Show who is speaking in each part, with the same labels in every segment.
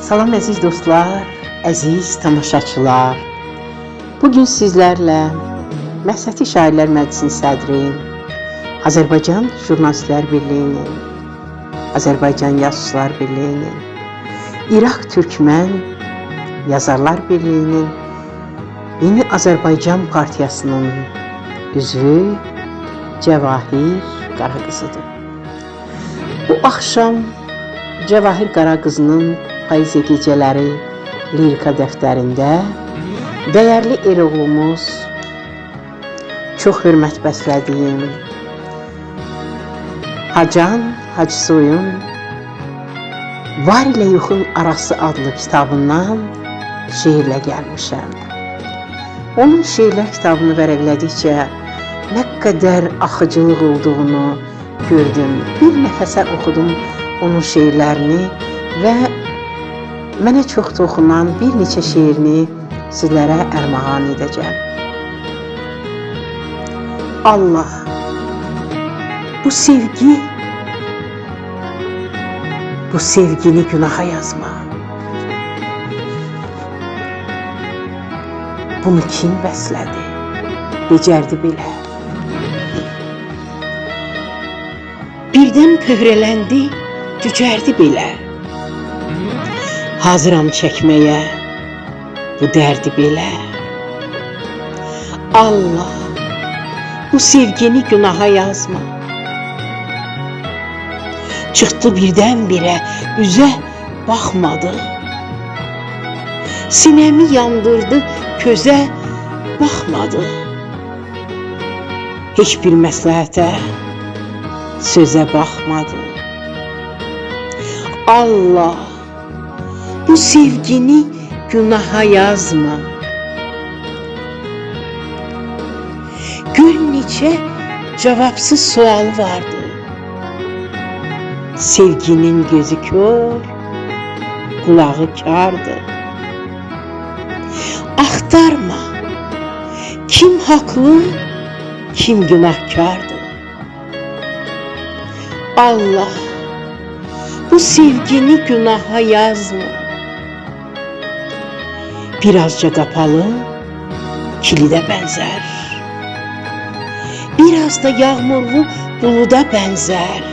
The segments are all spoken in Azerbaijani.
Speaker 1: Salam əziz dostlar, əziz tamaşaçılar. Bugün sizlərlə Məsəti Şairlər Məclisinin sədri, Azərbaycan Jurnalistlər Birliyinin, Azərbaycan Yazıçılar Birliyinin, İraq Türkmən Yazarlar Birliyinin, Yeni Azərbaycan Partiyasının üzvü Cəvahir Qaraqızıdır. Bu axşam Cəvahir Qaraqızının Poeziya Gecələri lirika dəftərində dəyərli eroğlumuz, çox hörmət bəslədiyim Hacan Hacısoyun Var ilə Yoxun Arası adlı kitabından şeirlə gəlmişəm. Onun şeirlər kitabını vərəqlədikcə nə qədər axıcılıq olduğunu gördüm. Bir nəfəsə oxudum onun şeirlərini və mənə çox toxunan bir neçə şeirini sizlərə ərmağan edəcəm. Allah, bu sevgini günaha yazma. Bunu kim bəslədi, becərdi belə. Birdən pöhrələndi, cücərdi belə. Hazıram çəkməyə bu dərdi belə. Allah, bu sevgini günaha yazma. Çıxdı birdən-birə, üzə baxmadı. Sinəmi yandırdı, közə baxmadı. Heç bir məsləhətə, sözə baxmadı. Allah, bu sevgini günaha yazma. Gör neçə cavabsız sualı vardı. Sevginin gözü kör, qulağı kardı. Axtarma, kim haqlı, kim günahkardı. Allah, bu sevgini günaha yazma. Birazca qapalı, kilidə bənzər. Biraz da yağmurlu buluda bənzər.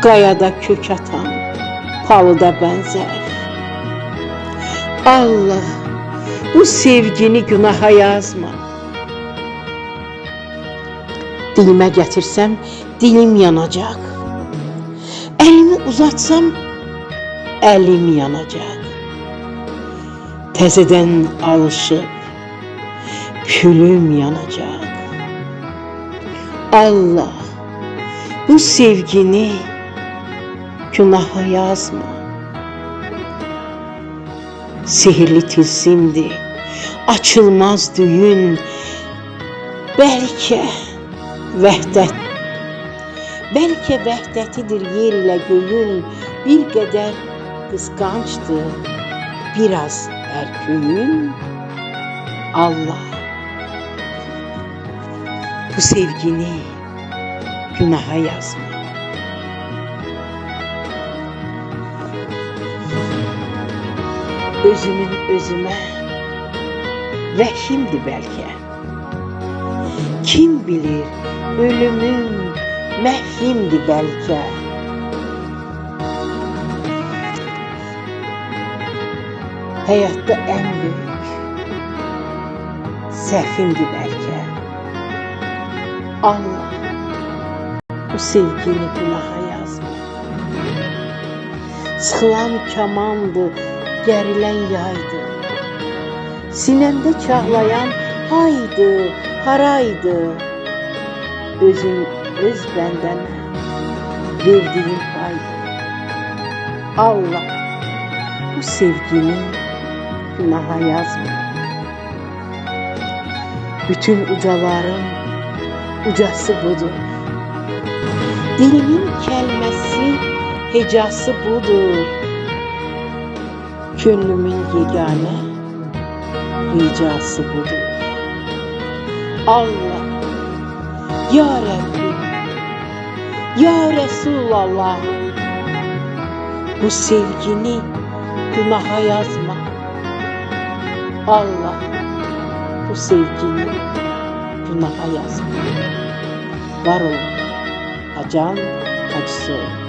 Speaker 1: Qayada kök atan palıda bənzər. Allah, bu sevgini günaha yazma. Dilimə gətirsəm, dilim yanacaq. Əlimi uzatsam, əlim yanacaq. Təzədən alışıb, külüm yanacaq. Allah, bu sevgini günaha yazma. Sihirli tilsimdir, açılmaz düyün. Bəlkə vəhdətidir yer ilə göyün. Bir qədər qısqancdır, biraz ərköyün. Allah, bu sevgini günaha yazma. Özümün özümə vəhimdir bəlkə. Kim bilir, ölümüm məhvimdir bəlkə. Həyatda ən böyük səhvimdir bəlkə. Allah, bu sevgini günaha yazma. Sıxılan kamandır, gərilən yaydı. Sinəmdə çağlayan haydı, haraydı. Özün öz bəndənə verdiyin paydı. Allah, bu sevgini günaha yazma. Bütün ucaların ucası budur. Dilimin kəlməsi hecası budur. Könlümün yeganə ricası budur. Allah, ya Rabbi, ya Resulallah, bu sevgini günaha yazma. Allah bu sevgini günaha yazma. Var ol, acan acısı ol.